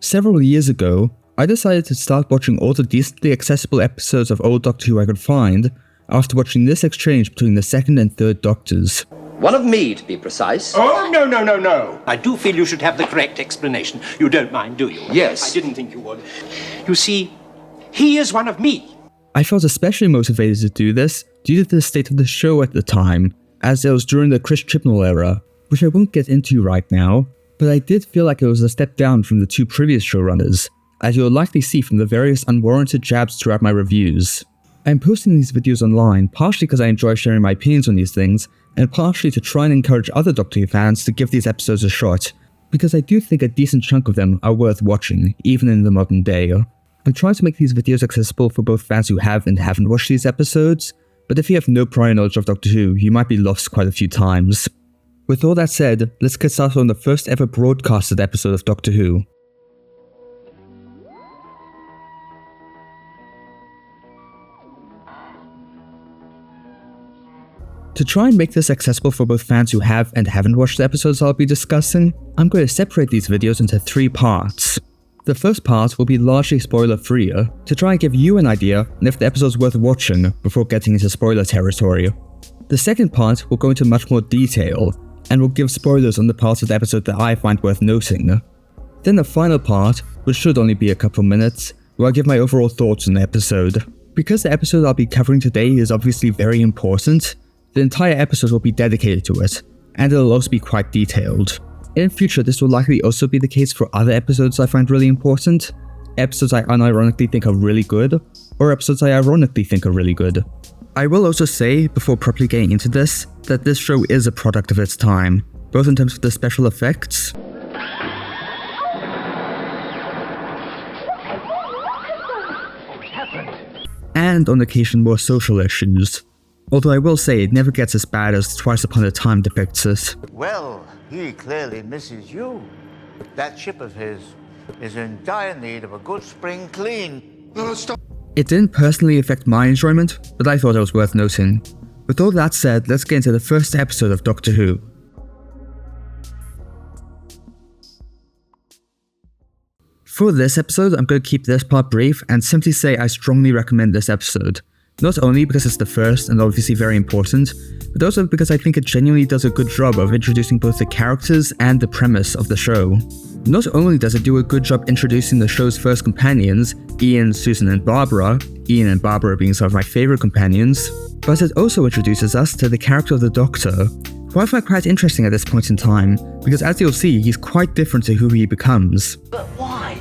Several years ago, I decided to start watching all the decently accessible episodes of old Doctor Who I could find after watching this exchange between the second and third Doctors. One of me, to be precise. Oh, no. I do feel you should have the correct explanation. You don't mind, do you? Yes. I didn't think you would. You see, he is one of me. I felt especially motivated to do this due to the state of the show at the time, as it was during the Chris Chibnall era, which I won't get into right now, but I did feel like it was a step down from the two previous showrunners, as you'll likely see from the various unwarranted jabs throughout my reviews. I'm posting these videos online partially because I enjoy sharing my opinions on these things, and partially to try and encourage other Doctor Who fans to give these episodes a shot, because I do think a decent chunk of them are worth watching, even in the modern day. I'm trying to make these videos accessible for both fans who have and haven't watched these episodes, but if you have no prior knowledge of Doctor Who, you might be lost quite a few times. With all that said, let's get started on the first ever broadcasted episode of Doctor Who. To try and make this accessible for both fans who have and haven't watched the episodes I'll be discussing, I'm going to separate these videos into 3 parts. The first part will be largely spoiler-free, to try and give you an idea on if the episode's worth watching before getting into spoiler territory. The second part will go into much more detail, and will give spoilers on the parts of the episode that I find worth noting. Then the final part, which should only be a couple minutes, where I'll give my overall thoughts on the episode. Because the episode I'll be covering today is obviously very important, the entire episode will be dedicated to it, and it'll also be quite detailed. In future, this will likely also be the case for other episodes I find really important, episodes I unironically think are really good, or episodes I ironically think are really good. I will also say, before properly getting into this, that this show is a product of its time, both in terms of the special effects, and on occasion more social issues. Although I will say it never gets as bad as Twice Upon a Time depicts it. Well, he clearly misses you. That ship of his is in dire need of a good spring clean. No, stop. It didn't personally affect my enjoyment, but I thought it was worth noting. With all that said, let's get into the first episode of Doctor Who. For this episode, I'm going to keep this part brief and simply say I strongly recommend this episode. Not only because it's the first and obviously very important, but also because I think it genuinely does a good job of introducing both the characters and the premise of the show. Not only does it do a good job introducing the show's first companions, Ian, Susan and Barbara being some of my favourite companions, but it also introduces us to the character of the Doctor, who I find quite interesting at this point in time, because as you'll see, he's quite different to who he becomes. But why?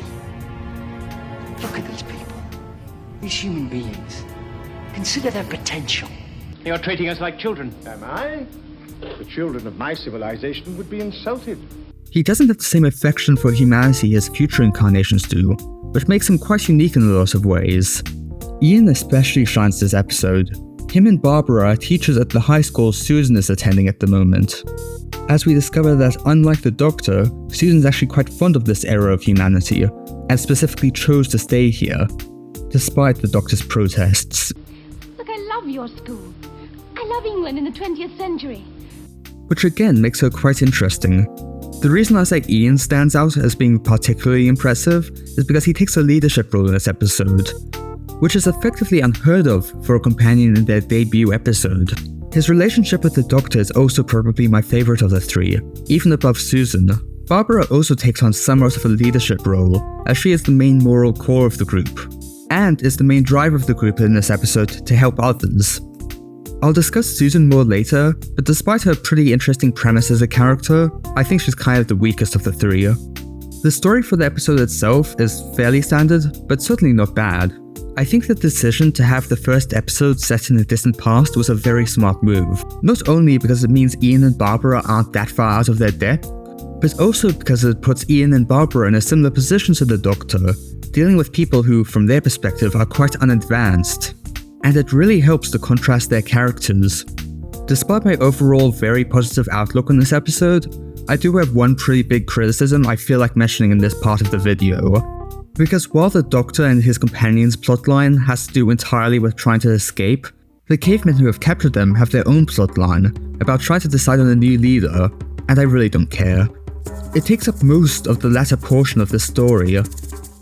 Look at these people, these human beings. Consider their potential. You're treating us like children. Am I? The children of my civilization would be insulted. He doesn't have the same affection for humanity as future incarnations do, which makes him quite unique in a lot of ways. Ian especially shines this episode. Him and Barbara are teachers at the high school Susan is attending at the moment. As we discover that unlike the Doctor, Susan's actually quite fond of this era of humanity, and specifically chose to stay here, despite the Doctor's protests. Look, I love your school. I love England in the 20th century. Which again makes her quite interesting. The reason I say Ian stands out as being particularly impressive is because he takes a leadership role in this episode, which is effectively unheard of for a companion in their debut episode. His relationship with the Doctor is also probably my favourite of the 3, even above Susan. Barbara also takes on somewhat of a leadership role, as she is the main moral core of the group, and is the main driver of the group in this episode to help others. I'll discuss Susan more later, but despite her pretty interesting premise as a character, I think she's kind of the weakest of the 3. The story for the episode itself is fairly standard, but certainly not bad. I think the decision to have the first episode set in the distant past was a very smart move, not only because it means Ian and Barbara aren't that far out of their depth, but also because it puts Ian and Barbara in a similar position to the Doctor, dealing with people who, from their perspective, are quite unadvanced. And it really helps to contrast their characters. Despite my overall very positive outlook on this episode, I do have one pretty big criticism I feel like mentioning in this part of the video. Because while the Doctor and his companions' plotline has to do entirely with trying to escape, the cavemen who have captured them have their own plotline about trying to decide on a new leader, and I really don't care. It takes up most of the latter portion of the story,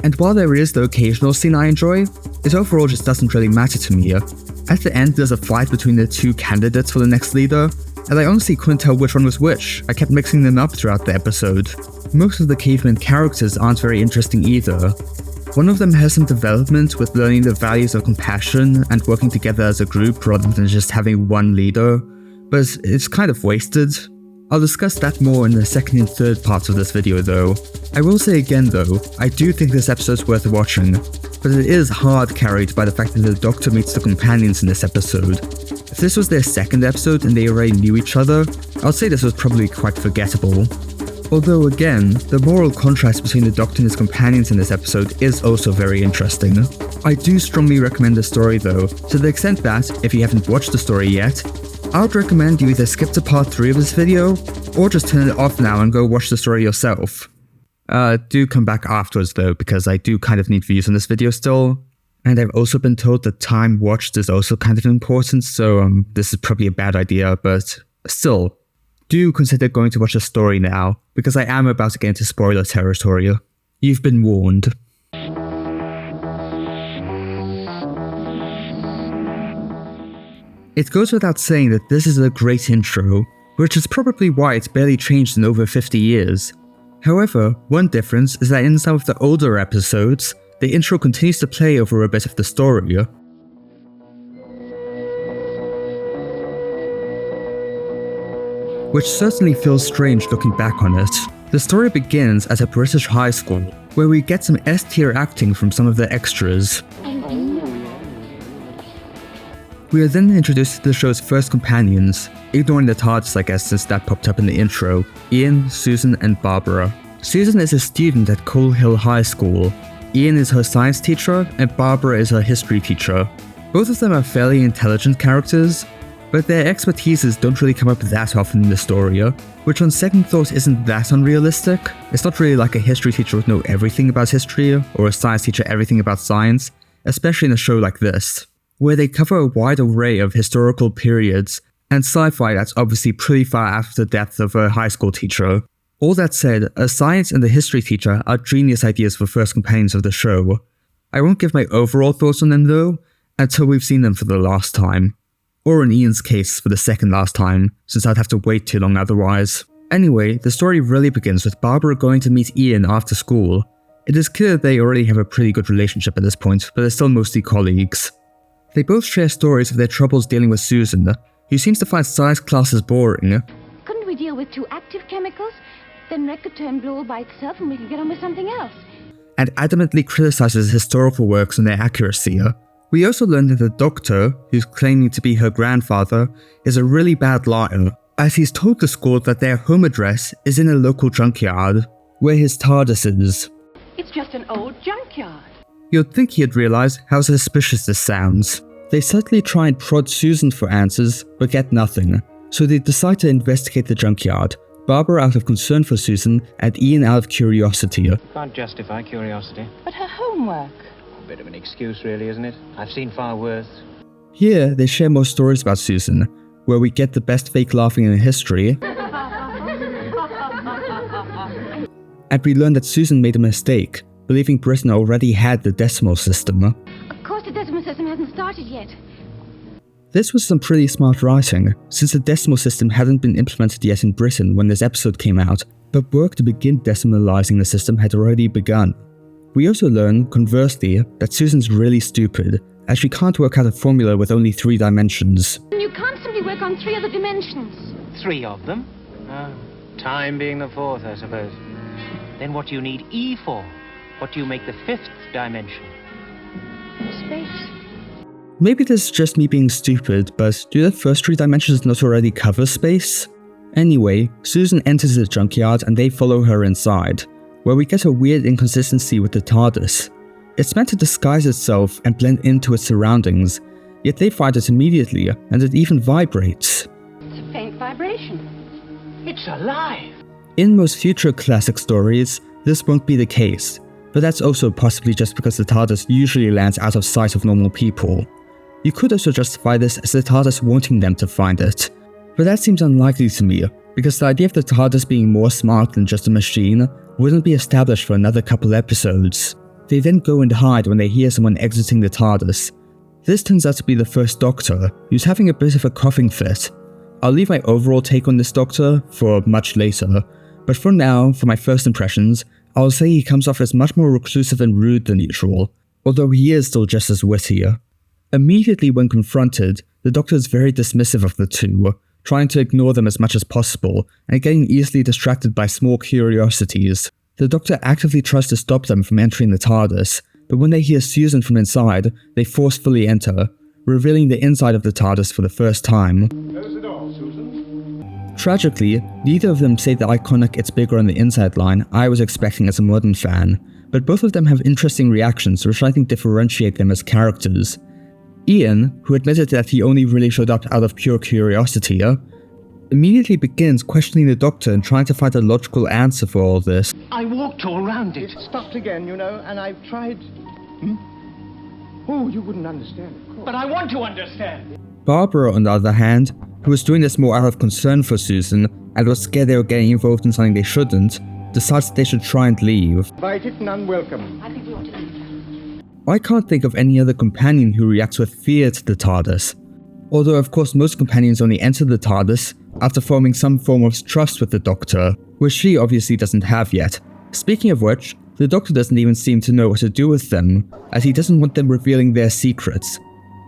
and while there is the occasional scene I enjoy, it overall just doesn't really matter to me. At the end, there's a fight between the two candidates for the next leader, and I honestly couldn't tell which one was which. I kept mixing them up throughout the episode. Most of the caveman characters aren't very interesting either. One of them has some development with learning the values of compassion and working together as a group rather than just having one leader, but it's kind of wasted. I'll discuss that more in the second and third parts of this video though. I will say again though, I do think this episode's worth watching, but it is hard carried by the fact that the Doctor meets the companions in this episode. If this was their second episode and they already knew each other, I'd say this was probably quite forgettable. Although again, the moral contrast between the Doctor and his companions in this episode is also very interesting. I do strongly recommend the story though, to the extent that, if you haven't watched the story yet, I would recommend you either skip to part 3 of this video, or just turn it off now and go watch the story yourself. Do come back afterwards though, because I do kind of need views on this video still, and I've also been told that time watched is also kind of important, so this is probably a bad idea, but still, do consider going to watch the story now, because I am about to get into spoiler territory. You've been warned. It goes without saying that this is a great intro, which is probably why it's barely changed in over 50 years. However, one difference is that in some of the older episodes, the intro continues to play over a bit of the story. Which certainly feels strange looking back on it. The story begins at a British high school, where we get some S-tier acting from some of the extras. We are then introduced to the show's first companions, ignoring the TARDIS I guess since that popped up in the intro, Ian, Susan and Barbara. Susan is a student at Coal Hill High School. Ian is her science teacher and Barbara is her history teacher. Both of them are fairly intelligent characters, but their expertises don't really come up that often in the story, which on second thought isn't that unrealistic. It's not really like a history teacher would know everything about history, or a science teacher everything about science, especially in a show like this, where they cover a wide array of historical periods, and sci-fi that's obviously pretty far after the death of a high school teacher. All that said, a science and a history teacher are genius ideas for first companions of the show. I won't give my overall thoughts on them though, until we've seen them for the last time. Or in Ian's case, for the second last time, since I'd have to wait too long otherwise. Anyway, the story really begins with Barbara going to meet Ian after school. It is clear they already have a pretty good relationship at this point, but they're still mostly colleagues. They both share stories of their troubles dealing with Susan, who seems to find science classes boring. Couldn't we deal with 2 active chemicals? Then Red could turn blue all by itself and we could get on with something else. And adamantly criticizes historical works and their accuracy. We also learn that the Doctor, who's claiming to be her grandfather, is a really bad liar, as he's told the school that their home address is in a local junkyard, where his TARDIS is. It's just an old junkyard. You'd think he'd realize how suspicious this sounds. They certainly try and prod Susan for answers, but get nothing, so they decide to investigate the junkyard, Barbara out of concern for Susan, and Ian out of curiosity. Can't justify curiosity. But her homework. A bit of an excuse really, isn't it? I've seen far worse. Here, they share more stories about Susan, where we get the best fake laughing in history, and we learn that Susan made a mistake, believing Britain already had the decimal system. Of course the decimal system hasn't started yet. This was some pretty smart writing, since the decimal system hadn't been implemented yet in Britain when this episode came out, but work to begin decimalizing the system had already begun. We also learn, conversely, that Susan's really stupid, as she can't work out a formula with only 3 dimensions. You can't simply work on 3 other dimensions. 3 of them? Time being the 4th, I suppose. Then what do you need E for? What do you make the 5th dimension? Space. Maybe this is just me being stupid, but do the first 3 dimensions not already cover space? Anyway, Susan enters the junkyard and they follow her inside, where we get a weird inconsistency with the TARDIS. It's meant to disguise itself and blend into its surroundings, yet they find it immediately, and it even vibrates. It's a faint vibration. It's alive! In most future classic stories, this won't be the case, but that's also possibly just because the TARDIS usually lands out of sight of normal people. You could also justify this as the TARDIS wanting them to find it, but that seems unlikely to me, because the idea of the TARDIS being more smart than just a machine wouldn't be established for another couple episodes. They then go and hide when they hear someone exiting the TARDIS. This turns out to be the First Doctor, who's having a bit of a coughing fit. I'll leave my overall take on this Doctor for much later, but for now, for my first impressions, I'll say he comes off as much more reclusive and rude than usual, although he is still just as witty. Immediately when confronted, the Doctor is very dismissive of the two, trying to ignore them as much as possible and getting easily distracted by small curiosities. The Doctor actively tries to stop them from entering the TARDIS, but when they hear Susan from inside, they forcefully enter, revealing the inside of the TARDIS for the first time. Close the door, Susan. Tragically, neither of them say the iconic "it's bigger on the inside" line I was expecting as a modern fan, but both of them have interesting reactions which I think differentiate them as characters. Ian, who admitted that he only really showed up out of pure curiosity, immediately begins questioning the Doctor and trying to find a logical answer for all this. I walked all round it. It stopped again, you know, and I've tried... Oh, you wouldn't understand, of course. But I want to understand. Barbara, on the other hand, who was doing this more out of concern for Susan and was scared they were getting involved in something they shouldn't, decides that they should try and leave. Invited and unwelcome. I think we ought to leave. I can't think of any other companion who reacts with fear to the TARDIS. Although of course most companions only enter the TARDIS after forming some form of trust with the Doctor, which she obviously doesn't have yet. Speaking of which, the Doctor doesn't even seem to know what to do with them, as he doesn't want them revealing their secrets.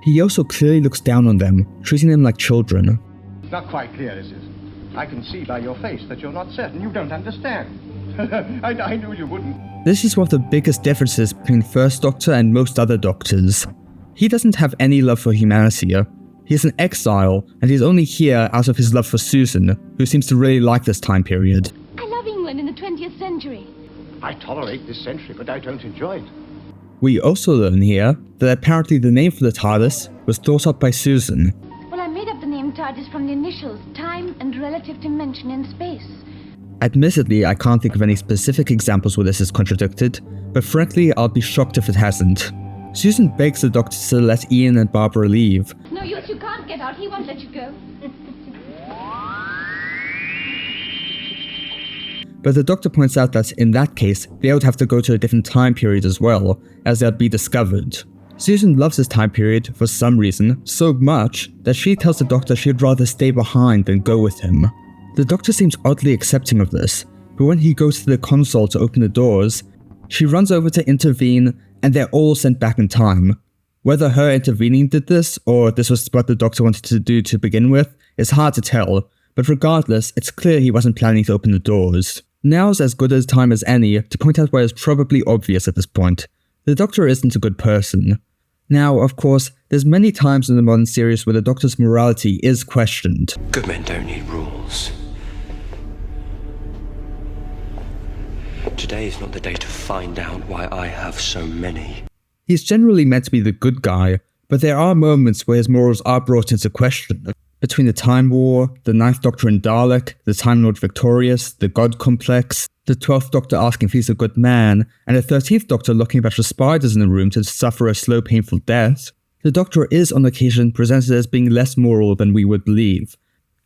He also clearly looks down on them, treating them like children. It's not quite clear, is it? I can see by your face that you're not certain. You don't understand. I knew you wouldn't. This is one of the biggest differences between First Doctor and most other Doctors. He doesn't have any love for humanity. He's an exile, and he's only here out of his love for Susan, who seems to really like this time period. I love England in the 20th century. I tolerate this century, but I don't enjoy it. We also learn here that apparently the name for the TARDIS was thought up by Susan. Well, I made up the name TARDIS from the initials, time and relative dimension in space. Admittedly, I can't think of any specific examples where this is contradicted, but frankly, I'll be shocked if it hasn't. Susan begs the Doctor to let Ian and Barbara leave. No use, you can't get out. He won't let you go. But the Doctor points out that in that case, they would have to go to a different time period as well, as they'd be discovered. Susan loves this time period for some reason, so much that she tells the Doctor she'd rather stay behind than go with him. The Doctor seems oddly accepting of this, but when he goes to the console to open the doors, she runs over to intervene and they're all sent back in time. Whether her intervening did this, or this was what the Doctor wanted to do to begin with, is hard to tell, but regardless, it's clear he wasn't planning to open the doors. Now's as good a time as any to point out what is probably obvious at this point. The Doctor isn't a good person. Now, of course, there's many times in the modern series where the Doctor's morality is questioned. Good men don't need rules. Today is not the day to find out why I have so many. He's generally meant to be the good guy, but there are moments where his morals are brought into question. Between the Time War, the Ninth Doctor and Dalek, the Time Lord Victorious, the God Complex, the 12th Doctor asking if he's a good man, and the 13th Doctor looking at the spiders in the room to suffer a slow, painful death, the Doctor is on occasion presented as being less moral than we would believe.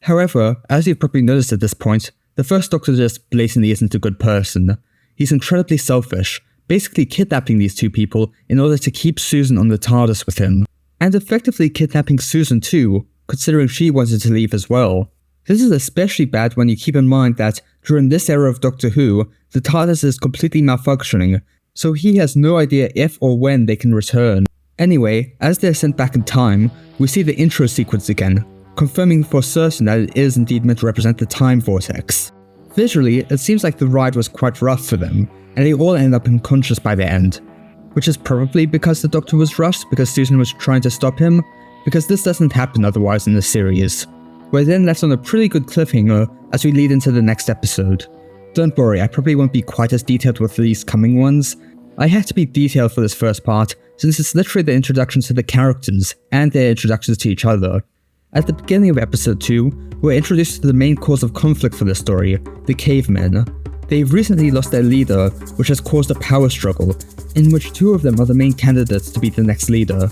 However, as you've probably noticed at this point, the First Doctor just blatantly isn't a good person. He's incredibly selfish, basically kidnapping these two people in order to keep Susan on the TARDIS with him. And effectively kidnapping Susan too, considering she wanted to leave as well. This is especially bad when you keep in mind that during this era of Doctor Who, the TARDIS is completely malfunctioning, so he has no idea if or when they can return. Anyway, as they're sent back in time, we see the intro sequence again, confirming for certain that it is indeed meant to represent the time vortex. Visually, it seems like the ride was quite rough for them, and they all end up unconscious by the end. Which is probably because the Doctor was rushed because Susan was trying to stop him, because this doesn't happen otherwise in the series. We're then left on a pretty good cliffhanger as we lead into the next episode. Don't worry, I probably won't be quite as detailed with these coming ones. I had to be detailed for this first part, since it's literally the introductions to the characters, and their introductions to each other. At the beginning of episode 2, we're introduced to the main cause of conflict for the story, the cavemen. They've recently lost their leader, which has caused a power struggle, in which two of them are the main candidates to be the next leader.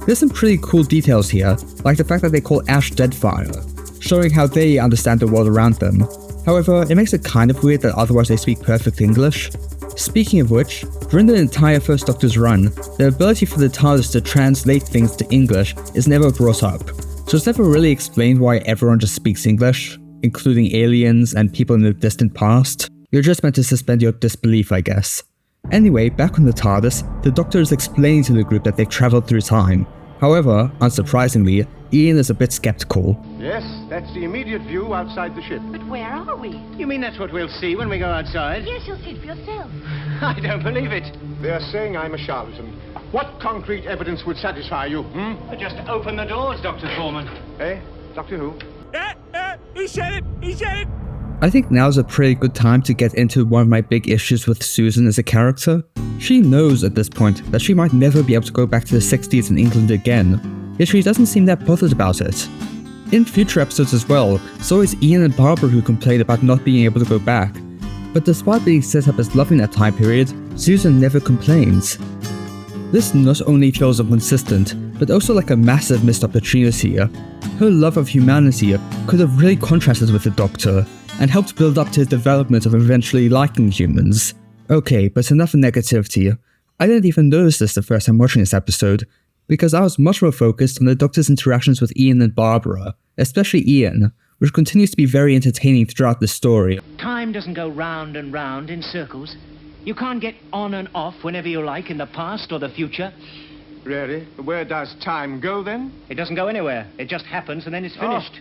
There's some pretty cool details here, like the fact that they call ash Deadfire, showing how they understand the world around them. However, it makes it kind of weird that otherwise they speak perfect English. Speaking of which, during the entire First Doctor's run, the ability for the TARDIS to translate things to English is never brought up, so it's never really explained why everyone just speaks English, including aliens and people in the distant past. You're just meant to suspend your disbelief, I guess. Anyway, back on the TARDIS, the Doctor is explaining to the group that they've travelled through time. However, unsurprisingly, Ian is a bit skeptical. Yes, that's the immediate view outside the ship. But where are we? You mean that's what we'll see when we go outside? Yes, you'll see it for yourself. I don't believe it. They're saying I'm a charlatan. What concrete evidence would satisfy you, Just open the doors, Dr. Foreman. Eh? Doctor Who? He said it! He said it! I think now's a pretty good time to get into one of my big issues with Susan as a character. She knows at this point that she might never be able to go back to the 60s in England again, yet she doesn't seem that bothered about it. In future episodes as well, it's always Ian and Barbara who complain about not being able to go back, but despite being set up as loving that time period, Susan never complains. This not only feels inconsistent, but also like a massive missed opportunity. Her love of humanity could have really contrasted with the Doctor, and helped build up to his development of eventually liking humans. Okay, but enough negativity. I didn't even notice this the first time watching this episode, because I was much more focused on the Doctor's interactions with Ian and Barbara, especially Ian, which continues to be very entertaining throughout the story. Time doesn't go round and round in circles. You can't get on and off whenever you like in the past or the future. Really? Where does time go then? It doesn't go anywhere. It just happens and then it's finished.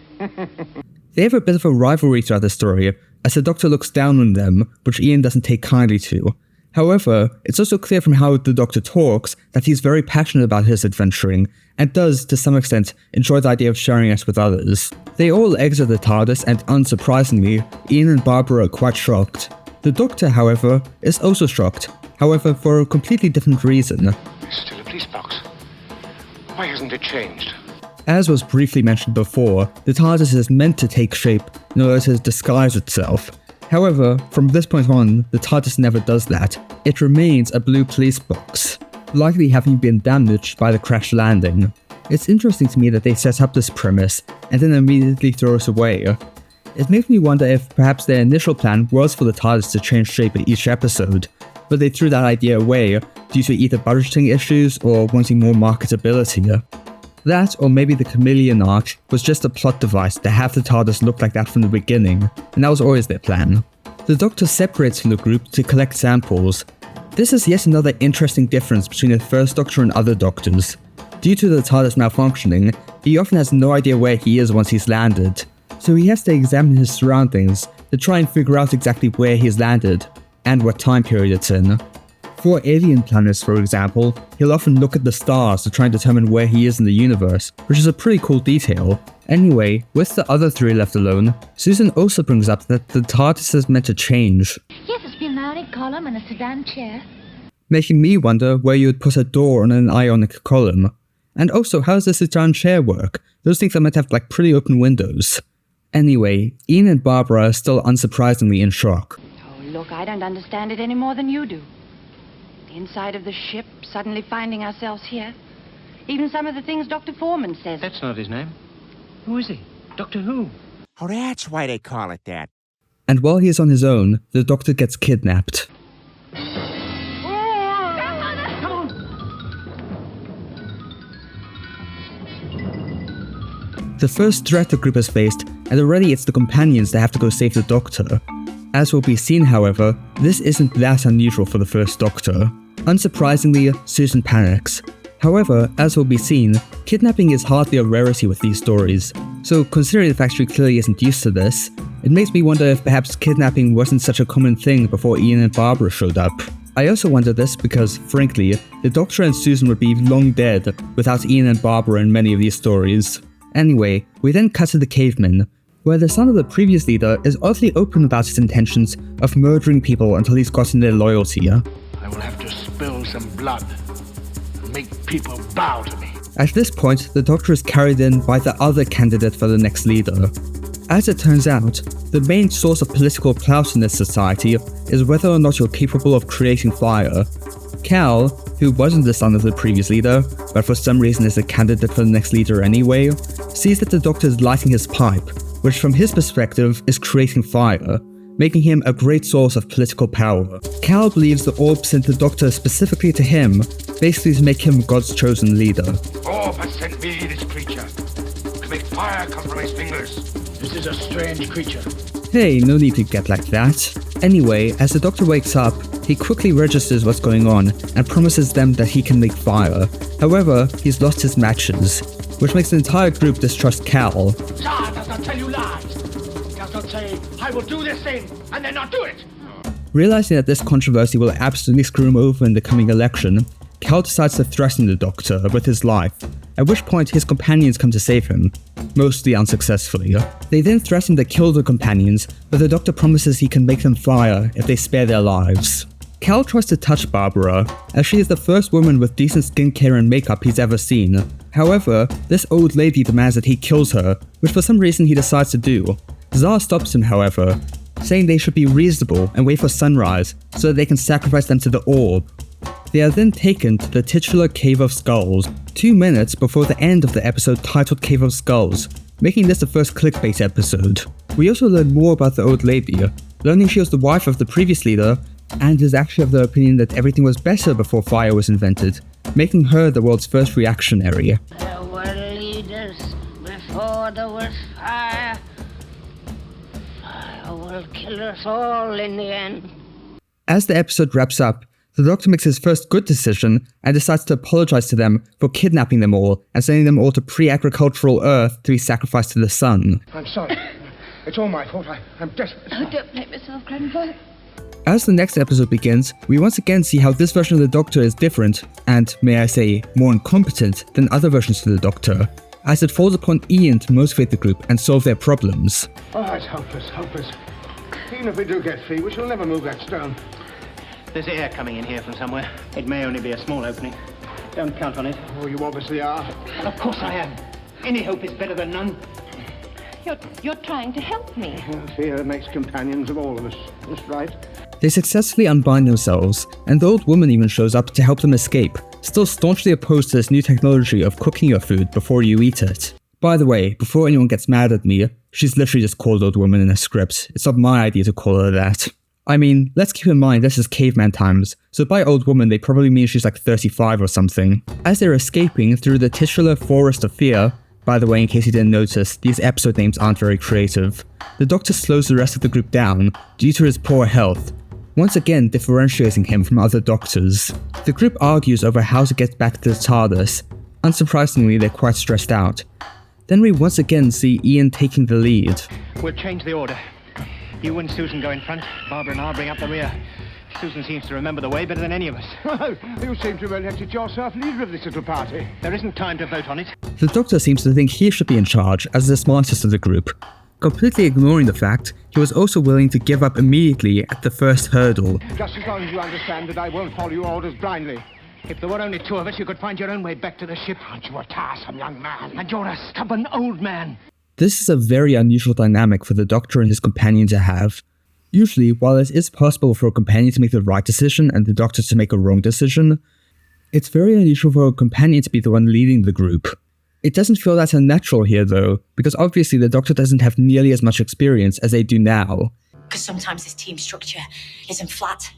They have a bit of a rivalry throughout the story, as the Doctor looks down on them, which Ian doesn't take kindly to. However, it's also clear from how the Doctor talks that he's very passionate about his adventuring, and does, to some extent, enjoy the idea of sharing it with others. They all exit the TARDIS, and unsurprisingly, Ian and Barbara are quite shocked. The Doctor, however, is also shocked, however for a completely different reason. There's still a police box. Why hasn't it changed? As was briefly mentioned before, the TARDIS is meant to take shape in order to disguise itself. However, from this point on, the TARDIS never does that. It remains a blue police box, likely having been damaged by the crash landing. It's interesting to me that they set up this premise and then immediately throw it away. It makes me wonder if perhaps their initial plan was for the TARDIS to change shape in each episode, but they threw that idea away due to either budgeting issues or wanting more marketability. That, or maybe the chameleon arc, was just a plot device to have the TARDIS look like that from the beginning, and that was always their plan. The Doctor separates from the group to collect samples. This is yet another interesting difference between the First Doctor and other Doctors. Due to the TARDIS malfunctioning, he often has no idea where he is once he's landed, so he has to examine his surroundings to try and figure out exactly where he's landed, and what time period it's in. For alien planets, for example, he'll often look at the stars to try and determine where he is in the universe, which is a pretty cool detail. Anyway, with the other three left alone, Susan also brings up that the TARDIS is meant to change. Yes, it's been an ionic column and a sedan chair. Making me wonder where you would put a door on an ionic column. And also, how does the sedan chair work? Those things are meant to have like pretty open windows. Anyway, Ian and Barbara are still unsurprisingly in shock. Oh, look, I don't understand it any more than you do. The inside of the ship, suddenly finding ourselves here. Even some of the things Dr. Foreman says. That's not his name. Who is he? Doctor Who? Oh, that's why they call it that. And while he is on his own, the Doctor gets kidnapped. The first threat the group has faced, and already it's the companions that have to go save the Doctor. As will be seen, however, this isn't that unusual for the First Doctor. Unsurprisingly, Susan panics. However, as will be seen, kidnapping is hardly a rarity with these stories, so considering the fact she clearly isn't used to this, it makes me wonder if perhaps kidnapping wasn't such a common thing before Ian and Barbara showed up. I also wonder this because, frankly, the Doctor and Susan would be long dead without Ian and Barbara in many of these stories. Anyway, we then cut to the caveman, where the son of the previous leader is oddly open about his intentions of murdering people until he's gotten their loyalty. I will have to spill some blood and make people bow to me. At this point, the Doctor is carried in by the other candidate for the next leader. As it turns out, the main source of political clout in this society is whether or not you're capable of creating fire. Cal, who wasn't the son of the previous leader, but for some reason is a candidate for the next leader anyway, sees that the Doctor is lighting his pipe, which from his perspective is creating fire, making him a great source of political power. Cal believes the orb sent the Doctor specifically to him, basically to make him God's chosen leader. Orb has sent me this creature to make fire come from his fingers. This is a strange creature. Hey, no need to get like that. Anyway, as the Doctor wakes up, he quickly registers what's going on and promises them that he can make fire. However, he's lost his matches, which makes the entire group distrust Cal. Tsar does not tell you lies. He does not say, I will do this thing, and then not do it. Realizing that this controversy will absolutely screw him over in the coming election, Cal decides to threaten the Doctor with his life, at which point his companions come to save him, mostly unsuccessfully. They then threaten to kill the companions, but the Doctor promises he can make them fire if they spare their lives. Cal tries to touch Barbara, as she is the first woman with decent skincare and makeup he's ever seen. However, this old lady demands that he kills her, which for some reason he decides to do. Zar stops him, however, saying they should be reasonable and wait for sunrise so that they can sacrifice them to the orb. They are then taken to the titular Cave of Skulls, 2 minutes before the end of the episode titled Cave of Skulls, making this the first clickbait episode. We also learn more about the old lady, learning she was the wife of the previous leader, and is actually of the opinion that everything was better before fire was invented, making her the world's first reactionary. There were leaders before there was fire. Fire will kill us all in the end. As the episode wraps up, the Doctor makes his first good decision and decides to apologize to them for kidnapping them all and sending them all to pre-agricultural Earth to be sacrificed to the sun. I'm sorry. It's all my fault. I'm desperate. Oh, don't blame yourself, Grandpa. As the next episode begins, we once again see how this version of the Doctor is different, and, may I say, more incompetent than other versions of the Doctor, as it falls upon Ian to motivate the group and solve their problems. Oh, it's hopeless, hopeless. Even if we do get free, we shall never move that stone. There's air coming in here from somewhere. It may only be a small opening. Don't count on it. Oh, you obviously are. Of course I am. Any hope is better than none. You're trying to help me. Fear makes companions of all of us. That's right. They successfully unbind themselves, and the old woman even shows up to help them escape, still staunchly opposed to this new technology of cooking your food before you eat it. By the way, before anyone gets mad at me, she's literally just called old woman in a script. It's not my idea to call her that. I mean, let's keep in mind this is caveman times, so by old woman they probably mean she's like 35 or something. As they're escaping through the titular Forest of Fear, by the way, in case you didn't notice, these episode names aren't very creative, the Doctor slows the rest of the group down due to his poor health, once again differentiating him from other Doctors. The group argues over how to get back to the TARDIS. Unsurprisingly, they're quite stressed out. Then we once again see Ian taking the lead. We'll change the order. You and Susan go in front, Barbara and I'll bring up the rear. Susan seems to remember the way better than any of us. Well, you seem to have elected yourself leader of this little party. There isn't time to vote on it. The Doctor seems to think he should be in charge as the smartest of the group, completely ignoring the fact he was also willing to give up immediately at the first hurdle. Just as long as you understand that I won't follow your orders blindly. If there were only two of us, you could find your own way back to the ship. Aren't you a tiresome young man? And you're a stubborn old man. This is a very unusual dynamic for the Doctor and his companion to have. Usually, while it is possible for a companion to make the right decision and the Doctor to make a wrong decision, it's very unusual for a companion to be the one leading the group. It doesn't feel that unnatural here though, because obviously the Doctor doesn't have nearly as much experience as they do now. Because sometimes this team structure isn't flat.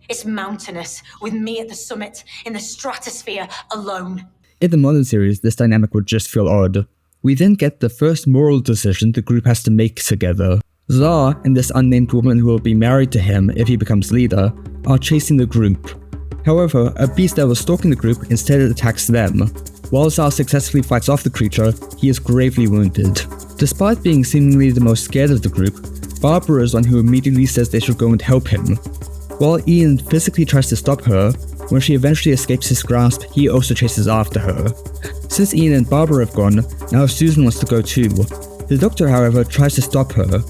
It's mountainous, with me at the summit, in the stratosphere, alone. In the modern series, this dynamic would just feel odd. We then get the first moral decision the group has to make together. Zar and this unnamed woman who will be married to him if he becomes leader are chasing the group. However, a beast that was stalking the group instead attacks them. While Zar successfully fights off the creature, he is gravely wounded. Despite being seemingly the most scared of the group, Barbara is one who immediately says they should go and help him. While Ian physically tries to stop her, when she eventually escapes his grasp, he also chases after her. Since Ian and Barbara have gone, now Susan wants to go too. The Doctor, however, tries to stop her.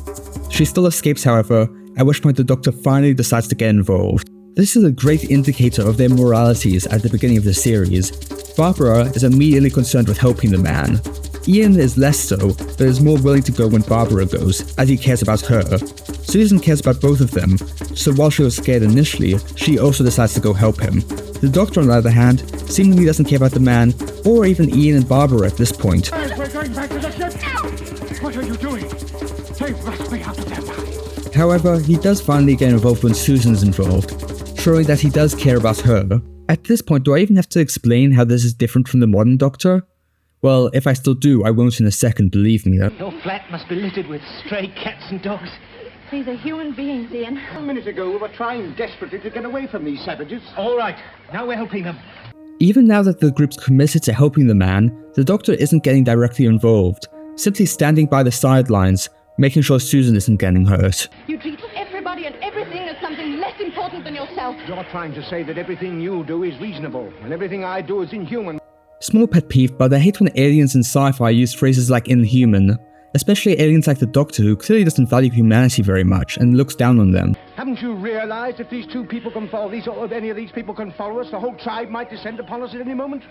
She still escapes, however, at which point the Doctor finally decides to get involved. This is a great indicator of their moralities at the beginning of the series. Barbara is immediately concerned with helping the man. Ian is less so, but is more willing to go when Barbara goes, as he cares about her. Susan cares about both of them, so while she was scared initially, she also decides to go help him. The Doctor, on the other hand, seemingly doesn't care about the man, or even Ian and Barbara at this point. We're going back to the ship! What are you doing? They must be out of their minds. However, he does finally get involved when Susan's involved, showing that he does care about her. At this point, do I even have to explain how this is different from the modern Doctor? Well, if I still do, I won't in a second, believe me. Your flat must be littered with stray cats and dogs. These are human beings, Ian. A minute ago, we were trying desperately to get away from these savages. All right, now we're helping them. Even now that the group's committed to helping the man, the Doctor isn't getting directly involved, simply standing by the sidelines, making sure Susan isn't getting hurt. You treat everybody and everything as something less important than yourself. You're trying to say that everything you do is reasonable, and everything I do is inhuman. Small pet peeve, but I hate when aliens in sci-fi use phrases like inhuman, especially aliens like the Doctor, who clearly doesn't value humanity very much and looks down on them. Haven't you realized if these two people can follow these, or if any of these people can follow us, the whole tribe might descend upon us at any moment?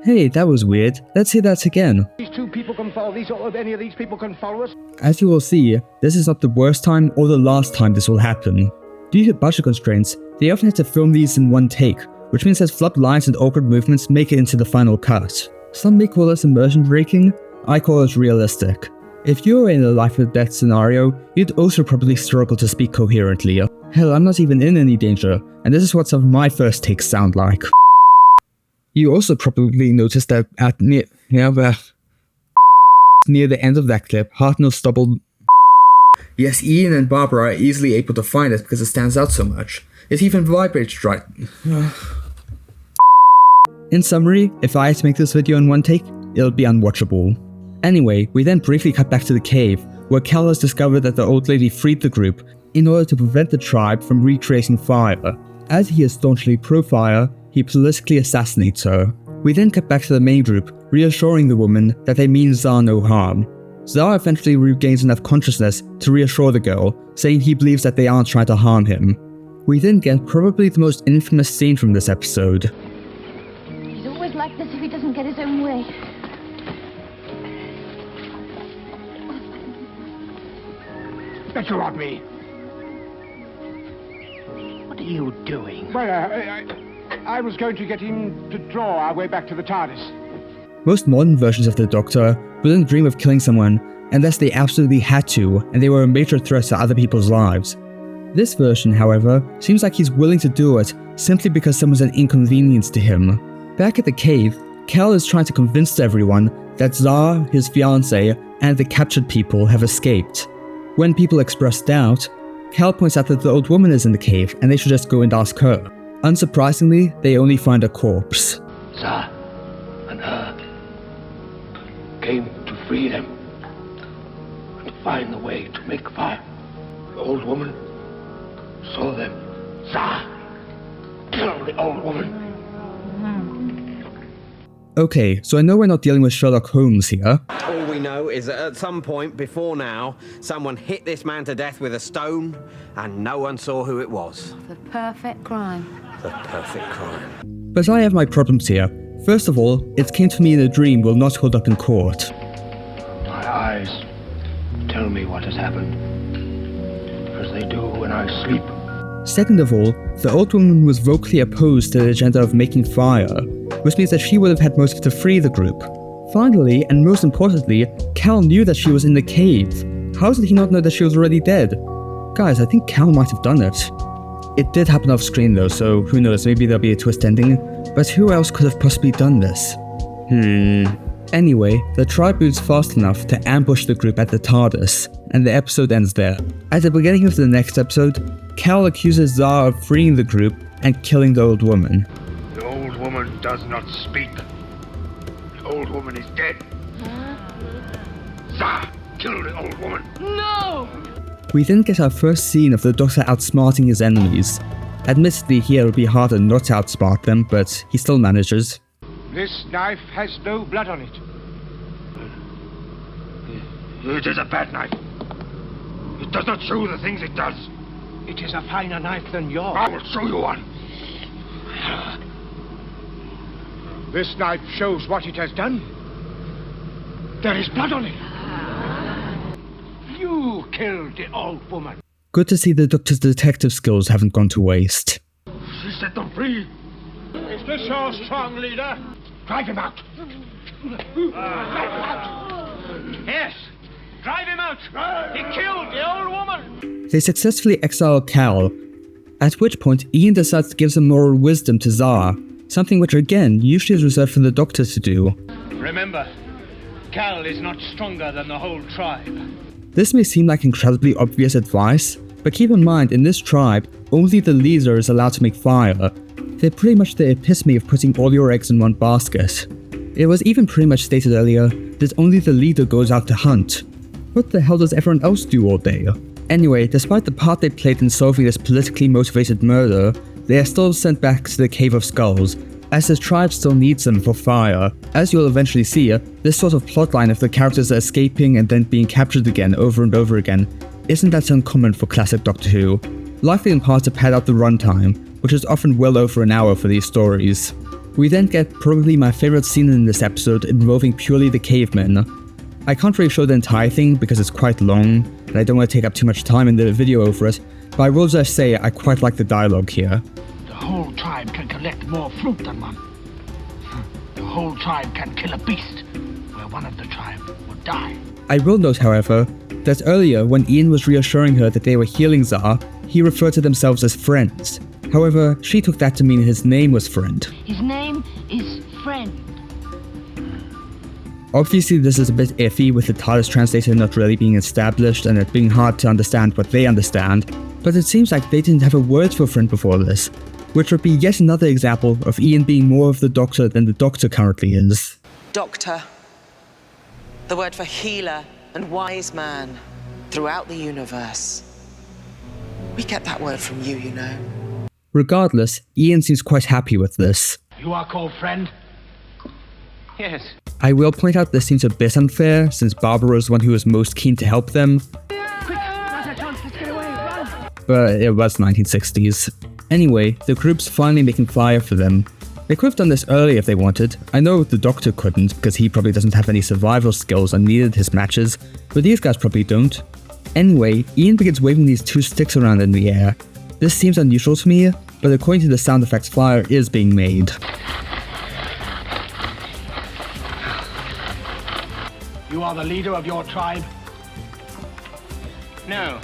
Hey, that was weird. Let's hear that again. These two people can follow these, or if any of these people can follow us. As you will see, this is not the worst time or the last time this will happen. Due to budget constraints, they often have to film these in one take, which means that flubbed lines and awkward movements make it into the final cut. Some may call this immersion breaking, I call it realistic. If you were in a life or death scenario, you'd also probably struggle to speak coherently. Hell, I'm not even in any danger, and this is what some of my first takes sound like. You also probably noticed that near the end of that clip, Hartnell stumbled. Yes, Ian and Barbara are easily able to find it because it stands out so much. It even vibrates right. In summary, if I had to make this video in one take, it'll be unwatchable. Anyway, we then briefly cut back to the cave, where Cal has discovered that the old lady freed the group in order to prevent the tribe from recreating fire. As he is staunchly pro-fire, he politically assassinates her. We then cut back to the main group, reassuring the woman that they mean Zar no harm. Zar eventually regains enough consciousness to reassure the girl, saying he believes that they aren't trying to harm him. We then get probably the most infamous scene from this episode. He's always like this if he doesn't get his own way. That you want me? What are you doing? Well, I was going to get him to draw our way back to the TARDIS. Most modern versions of the Doctor wouldn't dream of killing someone unless they absolutely had to and they were a major threat to other people's lives. This version, however, seems like he's willing to do it simply because someone's an inconvenience to him. Back at the cave, Cal is trying to convince everyone that Zar, his fiancée, and the captured people have escaped. When people express doubt, Cal points out that the old woman is in the cave and they should just go and ask her. Unsurprisingly, they only find a corpse. Zar and her came to free them and to find the way to make fire. The old woman saw them. Zar, kill the old woman. Okay, so I know we're not dealing with Sherlock Holmes here. All we know is that at some point before now, someone hit this man to death with a stone, and no one saw who it was. The perfect crime. The perfect crime. But I have my problems here. First of all, it came to me in a dream will not hold up in court. My eyes tell me what has happened, as they do when I sleep. Second of all, the old woman was vocally opposed to the agenda of making fire, which means that she would have had motive to free the group. Finally, and most importantly, Cal knew that she was in the cave. How did he not know that she was already dead? Guys, I think Cal might have done it. It did happen off screen though, so who knows, maybe there'll be a twist ending, but who else could have possibly done this? Anyway, the tribe moves fast enough to ambush the group at the TARDIS, and the episode ends there. At the beginning of the next episode, Cal accuses Zar of freeing the group and killing the old woman. The old woman does not speak. The old woman is dead. Zar, kill the old woman. No! We then get our first scene of the Doctor outsmarting his enemies. Admittedly, here it would be harder not to outsmart them, but he still manages. This knife has no blood on it. It is a bad knife. It does not show the things it does. It is a finer knife than yours. I will show you one. This knife shows what it has done. There is blood on it. You killed the old woman. Good to see the Doctor's detective skills haven't gone to waste. She set them free. Is this your strong leader? Drive him out. Yes. Drive him out! He killed the old woman! They successfully exile Cal, at which point Ian decides to give some moral wisdom to Zar, something which again usually is reserved for the Doctor to do. Remember, Cal is not stronger than the whole tribe. This may seem like incredibly obvious advice, but keep in mind in this tribe, only the leader is allowed to make fire. They're pretty much the epitome of putting all your eggs in one basket. It was even pretty much stated earlier that only the leader goes out to hunt. What the hell does everyone else do all day? Anyway, despite the part they played in solving this politically motivated murder, they are still sent back to the Cave of Skulls, as the tribe still needs them for fire. As you'll eventually see, this sort of plotline of the characters escaping and then being captured again over and over again isn't that uncommon for classic Doctor Who, likely in part to pad out the runtime, which is often well over an hour for these stories. We then get probably my favourite scene in this episode involving purely the cavemen. I can't really show the entire thing because it's quite long, and I don't want to take up too much time in the video over it, but I will just say I quite like the dialogue here. The whole tribe can collect more fruit than one. The whole tribe can kill a beast, where one of the tribe would die. I will note, however, that earlier when Ian was reassuring her that they were healing Zar, he referred to themselves as friends. However, she took that to mean his name was Friend. His name is Friend. Obviously this is a bit iffy with the TARDIS translator not really being established and it being hard to understand what they understand, but it seems like they didn't have a word for Friend before this, which would be yet another example of Ian being more of the Doctor than the Doctor currently is. Doctor, the word for healer and wise man throughout the universe. We get that word from you, you know. Regardless, Ian seems quite happy with this. You are called Friend? Yes. I will point out this seems a bit unfair, since Barbara was the one who was most keen to help them. Quick, now's our chance, let's get away, run! But it was 1960s. Anyway, the group's finally making fire for them. They could have done this early if they wanted. I know the Doctor couldn't, because he probably doesn't have any survival skills and needed his matches, but these guys probably don't. Anyway, Ian begins waving these two sticks around in the air. This seems unusual to me, but according to the sound effects, fire is being made. You are the leader of your tribe? No.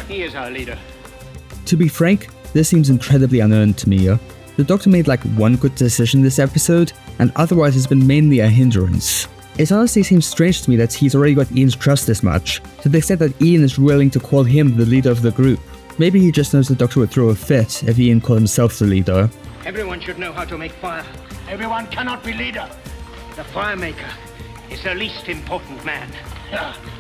He is our leader. To be frank, this seems incredibly unearned to me. The Doctor made like one good decision this episode, and otherwise has been mainly a hindrance. It honestly seems strange to me that he's already got Ian's trust this much, to the extent that Ian is willing to call him the leader of the group. Maybe he just knows the Doctor would throw a fit if Ian called himself the leader. Everyone should know how to make fire. Everyone cannot be leader. The fire maker is the least important man.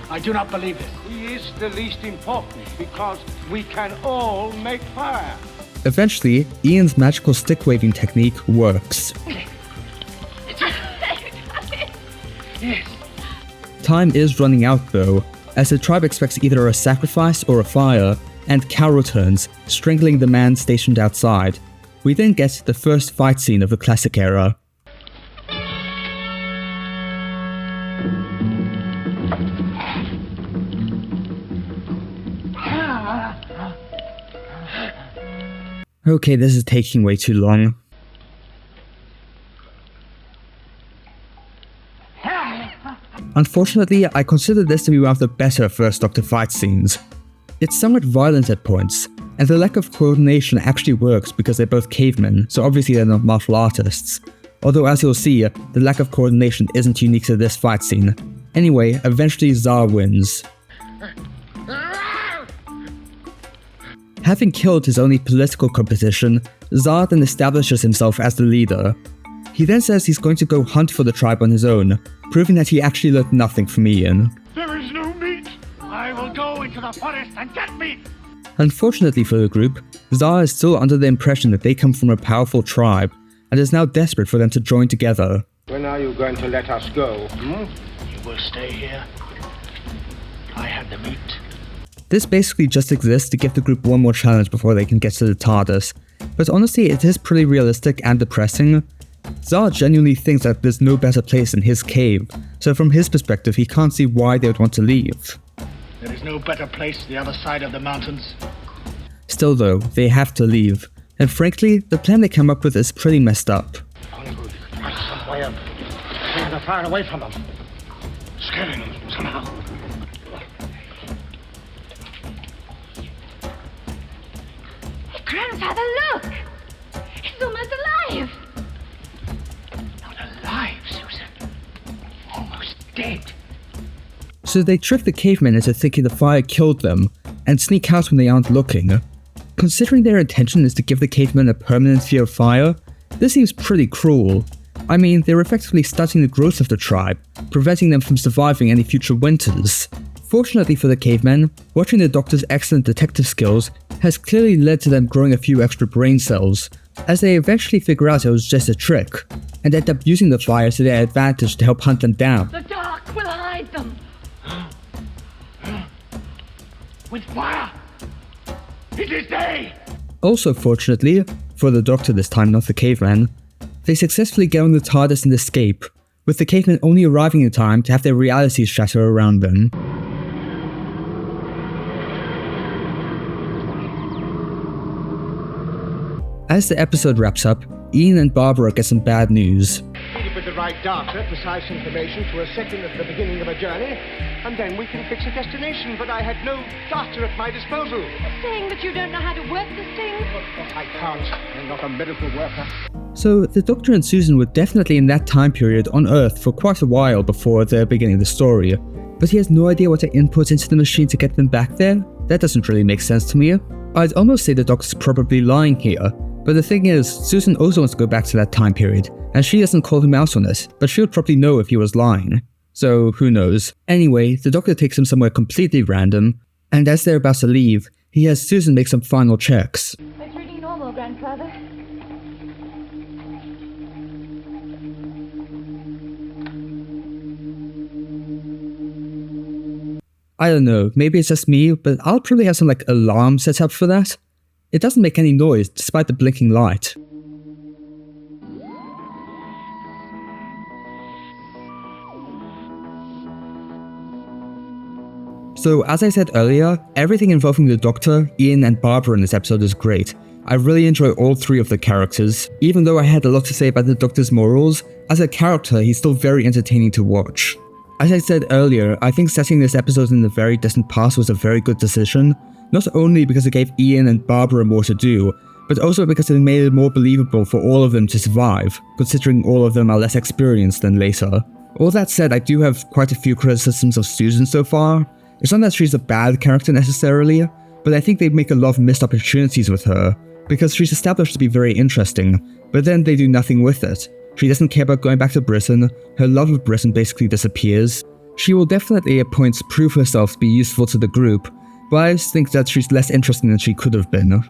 I do not believe this. He is the least important because we can all make fire. Eventually, Ian's magical stick-waving technique works. Yes. Time is running out though, as the tribe expects either a sacrifice or a fire, and Cal returns, strangling the man stationed outside. We then get the first fight scene of the classic era. Okay, this is taking way too long. Unfortunately, I consider this to be one of the better First Doctor fight scenes. It's somewhat violent at points, and the lack of coordination actually works because they're both cavemen, so obviously they're not martial artists. Although as you'll see, the lack of coordination isn't unique to this fight scene. Anyway, eventually Zar wins. Having killed his only political competition, Zar then establishes himself as the leader. He then says he's going to go hunt for the tribe on his own, proving that he actually learned nothing from Ian. There is no meat. I will go into the forest and get meat. Unfortunately for the group, Zar is still under the impression that they come from a powerful tribe, and is now desperate for them to join together. When are you going to let us go? You will stay here. I have the meat. This basically just exists to give the group one more challenge before they can get to the TARDIS, but honestly it is pretty realistic and depressing. Zar genuinely thinks that there's no better place than his cave, so from his perspective he can't see why they would want to leave. There is no better place the other side of the mountains. Still though, they have to leave, and frankly, the plan they come up with is pretty messed up. Some way of taking the fire away from them. Scaring them somehow. Grandfather, look! He's almost alive! Not alive, Susan. Almost dead. So they trick the cavemen into thinking the fire killed them, and sneak out when they aren't looking. Considering their intention is to give the cavemen a permanent fear of fire, this seems pretty cruel. I mean, they're effectively stunting the growth of the tribe, preventing them from surviving any future winters. Fortunately for the cavemen, watching the Doctor's excellent detective skills has clearly led to them growing a few extra brain cells, as they eventually figure out it was just a trick, and end up using the fire to their advantage to help hunt them down. The dark will hide them! With fire! It is day! Also fortunately, for the Doctor this time, not the caveman, they successfully get on the TARDIS and escape, with the cavemen only arriving in time to have their realities shatter around them. As the episode wraps up, Ian and Barbara get some bad news. Feed it with the right data, precise information to a second at the beginning of a journey, and then we can fix a destination, but I had no data at my disposal. Saying that you don't know how to work this thing? I can't. I'm not a miracle worker. So the Doctor and Susan were definitely in that time period on Earth for quite a while before the beginning of the story, but he has no idea what to input into the machine to get them back there? That doesn't really make sense to me. I'd almost say the Doctor's probably lying here, but the thing is, Susan also wants to go back to that time period, and she doesn't call him out on it, but she'll probably know if he was lying. So who knows. Anyway, the Doctor takes him somewhere completely random, and as they're about to leave, he has Susan make some final checks. It's really normal, Grandfather. I don't know, maybe it's just me, but I'll probably have some alarm set up for that. It doesn't make any noise despite the blinking light. So as I said earlier, everything involving the Doctor, Ian and Barbara in this episode is great. I really enjoy all three of the characters. Even though I had a lot to say about the Doctor's morals, as a character he's still very entertaining to watch. As I said earlier, I think setting this episode in the very distant past was a very good decision, not only because it gave Ian and Barbara more to do, but also because it made it more believable for all of them to survive, considering all of them are less experienced than later. All that said, I do have quite a few criticisms of Susan so far. It's not that she's a bad character necessarily, but I think they make a lot of missed opportunities with her, because she's established to be very interesting, but then they do nothing with it. She doesn't care about going back to Britain, her love of Britain basically disappears. She will definitely at points prove herself to be useful to the group, but I just think that she's less interesting than she could have been.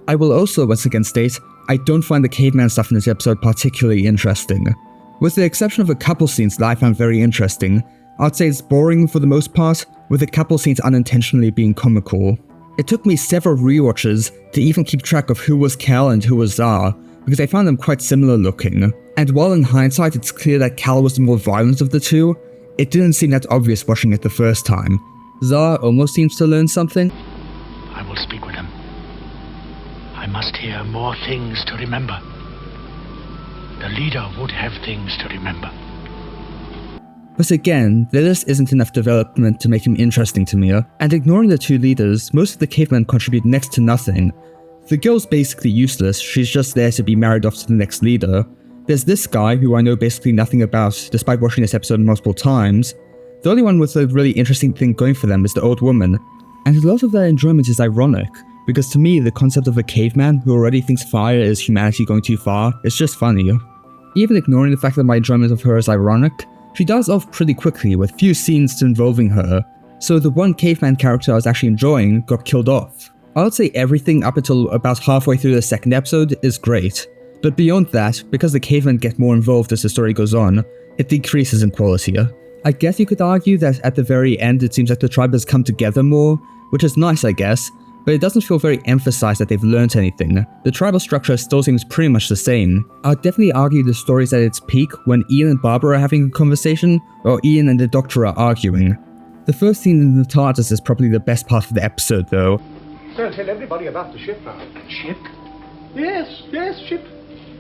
I will also once again state, I don't find the caveman stuff in this episode particularly interesting. With the exception of a couple scenes that I found very interesting, I'd say it's boring for the most part, with a couple scenes unintentionally being comical. It took me several rewatches to even keep track of who was Cal and who was Zar, because I found them quite similar looking. And while in hindsight it's clear that Cal was the more violent of the two, it didn't seem that obvious watching it the first time. Zar almost seems to learn something. I will speak with him. I must hear more things to remember. The leader would have things to remember. But again, there just isn't enough development to make him interesting to me, and ignoring the two leaders, most of the cavemen contribute next to nothing. The girl's basically useless, she's just there to be married off to the next leader. There's this guy, who I know basically nothing about despite watching this episode multiple times. The only one with a really interesting thing going for them is the old woman, and a lot of their enjoyment is ironic, because to me the concept of a caveman who already thinks fire is humanity going too far is just funny. Even ignoring the fact that my enjoyment of her is ironic, she dies off pretty quickly with few scenes involving her, so the one caveman character I was actually enjoying got killed off. I would say everything up until about halfway through the second episode is great, but beyond that, because the cavemen get more involved as the story goes on, it decreases in quality. I guess you could argue that at the very end it seems like the tribe has come together more, which is nice I guess, but it doesn't feel very emphasized that they've learned anything. The tribal structure still seems pretty much the same. I'd definitely argue the story's at its peak when Ian and Barbara are having a conversation, or Ian and the Doctor are arguing. The first scene in the TARDIS is probably the best part of the episode though. Don't tell everybody about the ship now. Ship? Yes, ship.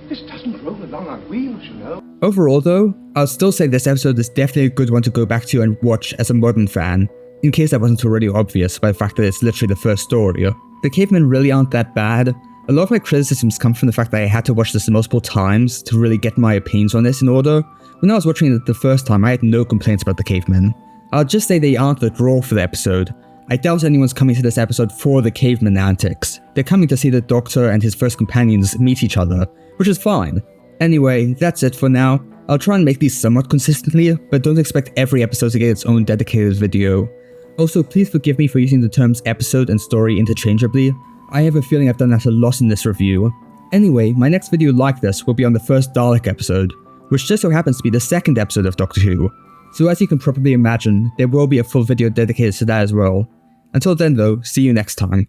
This doesn't roll along on wheels, you know. Overall though, I'll still say this episode is definitely a good one to go back to and watch as a modern fan, in case that wasn't already obvious by the fact that it's literally the first story. The cavemen really aren't that bad, A lot of my criticisms come from the fact that I had to watch this multiple times to really get my opinions on this in order. When I was watching it the first time, I had no complaints about the cavemen. I'll just say they aren't the draw for the episode. I doubt anyone's coming to this episode for the caveman antics. They're coming to see the Doctor and his first companions meet each other, which is fine. Anyway, that's it for now. I'll try and make these somewhat consistently, but don't expect every episode to get its own dedicated video. Also, please forgive me for using the terms episode and story interchangeably. I have a feeling I've done that a lot in this review. Anyway, my next video like this will be on the first Dalek episode, which just so happens to be the second episode of Doctor Who. So as you can probably imagine, there will be a full video dedicated to that as well. Until then though, see you next time.